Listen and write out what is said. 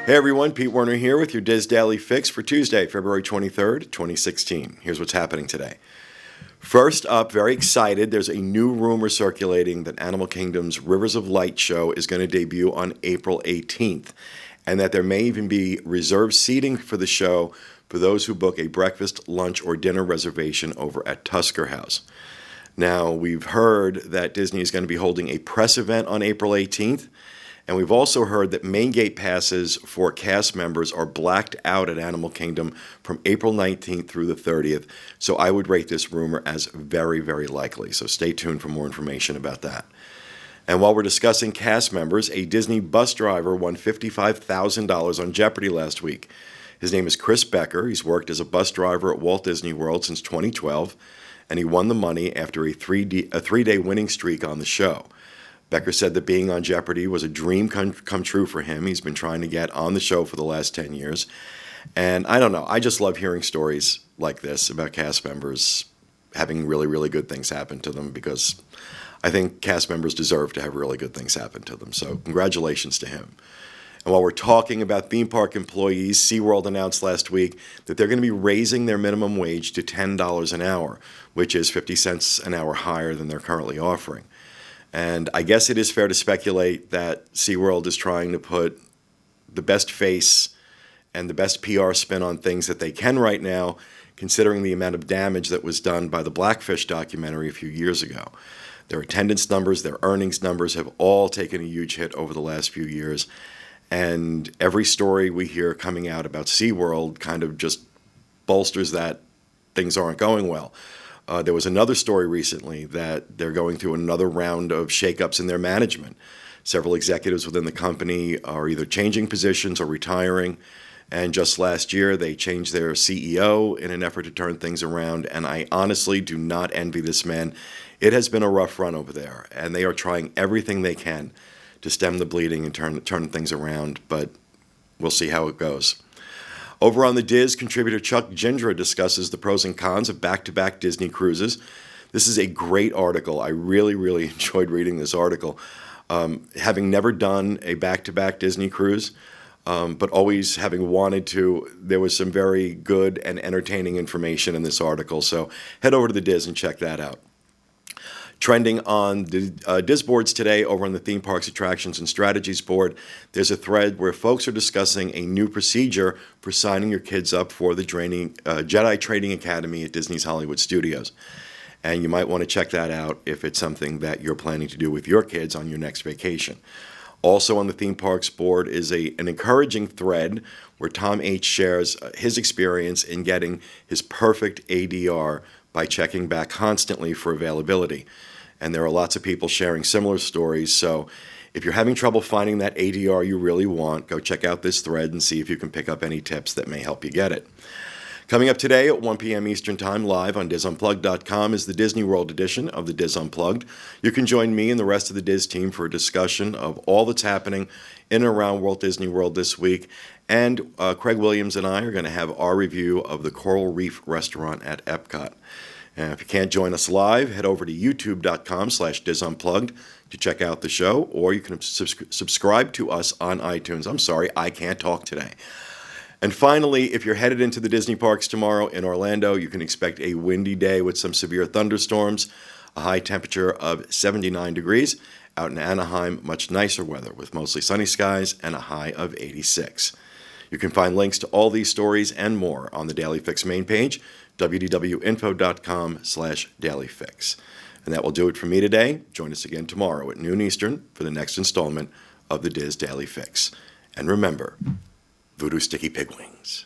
Hey everyone, Pete Werner here with your Diz Daily Fix for Tuesday, February 23rd, 2016. Here's what's happening today. First up, very excited, there's a new rumor circulating that Animal Kingdom's Rivers of Light show is going to debut on April 18th, and that there may even be reserved seating for the show for those who book a breakfast, lunch, or dinner reservation over at Tusker House. Now, we've heard that Disney is going to be holding a press event on April 18th, and we've also heard that main gate passes for cast members are blacked out at Animal Kingdom from April 19th through the 30th. So I would rate this rumor as very, very likely. So stay tuned for more information about that. And while we're discussing cast members, a Disney bus driver won $55,000 on Jeopardy last week. His name is Chris Becker. He's worked as a bus driver at Walt Disney World since 2012, and he won the money after a three-day winning streak on the show. Becker said that being on Jeopardy was a dream come true for him. He's been trying to get on the show for the last 10 years. And I don't know, I just love hearing stories like this about cast members having really, really good things happen to them, because I think cast members deserve to have really good things happen to them. So congratulations to him. And while we're talking about theme park employees, SeaWorld announced last week that they're going to be raising their minimum wage to $10 an hour, which is 50 cents an hour higher than they're currently offering. And I guess it is fair to speculate that SeaWorld is trying to put the best face and the best PR spin on things that they can right now, considering the amount of damage that was done by the Blackfish documentary a few years ago. Their attendance numbers, their earnings numbers have all taken a huge hit over the last few years. And every story we hear coming out about SeaWorld kind of just bolsters that things aren't going well. There was another story recently that they're going through another round of shakeups in their management. Several executives within the company are either changing positions or retiring. And just last year, they changed their CEO in an effort to turn things around. And I honestly do not envy this man. It has been a rough run over there, and they are trying everything they can to stem the bleeding and turn things around. But we'll see how it goes. Over on the Diz, contributor Chuck Gindra discusses the pros and cons of back-to-back Disney cruises. This is a great article. I really, really enjoyed reading this article. Having never done a back-to-back Disney cruise, but always having wanted to, there was some very good and entertaining information in this article. So head over to the Diz and check that out. Trending on the Diz boards today over on the Theme Parks Attractions and Strategies board, there's a thread where folks are discussing a new procedure for signing your kids up for the Jedi Training Academy at Disney's Hollywood Studios. And you might want to check that out if it's something that you're planning to do with your kids on your next vacation. Also on the Theme Parks board is an encouraging thread where Tom H. shares his experience in getting his perfect ADR by checking back constantly for availability. And there are lots of people sharing similar stories. So if you're having trouble finding that ADR you really want, go check out this thread and see if you can pick up any tips that may help you get it. Coming up today at 1 p.m. Eastern Time, live on DizUnplugged.com is the Disney World edition of the Diz Unplugged. You can join me and the rest of the Diz team for a discussion of all that's happening in and around Walt Disney World this week. And Craig Williams and I are going to have our review of the Coral Reef restaurant at Epcot. And if you can't join us live, head over to youtube.com/DizUnplugged to check out the show, or you can subscribe to us on iTunes. I'm sorry, I can't talk today. And finally, if you're headed into the Disney parks tomorrow in Orlando, you can expect a windy day with some severe thunderstorms, a high temperature of 79 degrees. Out in Anaheim, much nicer weather with mostly sunny skies and a high of 86. You can find links to all these stories and more on the Daily Fix main page, wdwinfo.com/dailyfix. And that will do it for me today. Join us again tomorrow at noon Eastern for the next installment of the Diz Daily Fix. And remember, Voodoo Sticky Pig Wings.